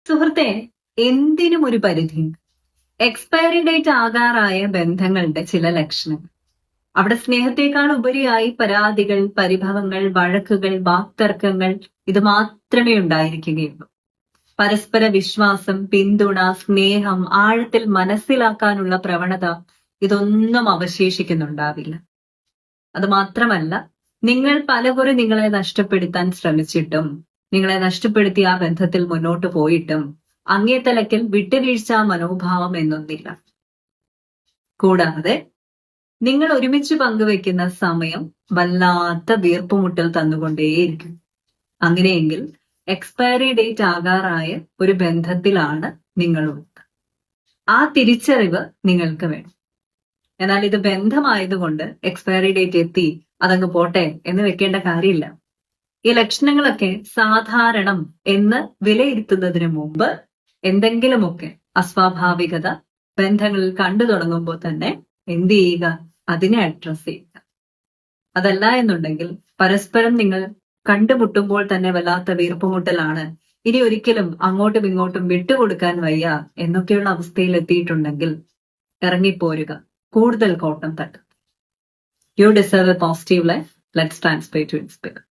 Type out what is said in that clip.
സുഹൃത്തെ, എന്തിനും ഒരു പരിധിയുണ്ട്. എക്സ്പയറി ഡേറ്റ് ആകാറായ ബന്ധങ്ങളുടെ ചില ലക്ഷണങ്ങൾ. അവിടെ സ്നേഹത്തെക്കാൾ ഉപരിയായി പരാതികൾ, പരിഭവങ്ങൾ, വഴക്കുകൾ, വാക്തർക്കങ്ങൾ ഇത് മാത്രമേ ഉണ്ടായിരിക്കുകയുള്ളൂ. പരസ്പര വിശ്വാസം, പിന്തുണ, സ്നേഹം, ആഴത്തിൽ മനസ്സിലാക്കാനുള്ള പ്രവണത ഇതൊന്നും അവശേഷിക്കുന്നുണ്ടാവില്ല. അത് മാത്രമല്ല, നിങ്ങൾ പലകുറി നിങ്ങളെ നഷ്ടപ്പെടുത്താൻ ശ്രമിച്ചിട്ടും നിങ്ങളെ നഷ്ടപ്പെടുത്തിയ ആ ബന്ധത്തിൽ മുന്നോട്ട് പോയിട്ടും അങ്ങേതലയ്ക്കൽ വിട്ടുവീഴ്ച മനോഭാവം എന്നൊന്നില്ല. കൂടാതെ നിങ്ങൾ ഒരുമിച്ച് പങ്കുവെക്കുന്ന സമയം വല്ലാത്ത വീർപ്പുമുട്ടൽ തന്നുകൊണ്ടേയിരിക്കും. അങ്ങനെയെങ്കിൽ എക്സ്പയറി ഡേറ്റ് ആകാറായ ഒരു ബന്ധത്തിലാണ് നിങ്ങളുള്ളത്. ആ തിരിച്ചറിവ് നിങ്ങൾക്ക് വേണം. എന്നാൽ ഇത് ബന്ധമായതുകൊണ്ട് എക്സ്പയറി ഡേറ്റ് എത്തി അതങ്ങ് പോട്ടെ എന്ന് വെക്കേണ്ട കാര്യമില്ല. ഈ ലക്ഷണങ്ങളൊക്കെ സാധാരണം എന്ന് വിലയിരുത്തുന്നതിന് മുമ്പ് എന്തെങ്കിലുമൊക്കെ അസ്വാഭാവികത ബന്ധങ്ങളിൽ കണ്ടു തുടങ്ങുമ്പോൾ തന്നെ എന്ത് ചെയ്യുക? അതിനെ അഡ്രസ് ചെയ്യുക. അതല്ല എന്നുണ്ടെങ്കിൽ പരസ്പരം നിങ്ങൾ കണ്ടുമുട്ടുമ്പോൾ തന്നെ വല്ലാത്ത വീർപ്പുമുട്ടലാണ്, ഇനി ഒരിക്കലും അങ്ങോട്ടും ഇങ്ങോട്ടും വിട്ടുകൊടുക്കാൻ വയ്യ എന്നൊക്കെയുള്ള അവസ്ഥയിൽ എത്തിയിട്ടുണ്ടെങ്കിൽ ഇറങ്ങിപ്പോരുക. കൂടുതൽ കോട്ടം തട്ടും. You deserve a positive life. Let's transpire to inspire.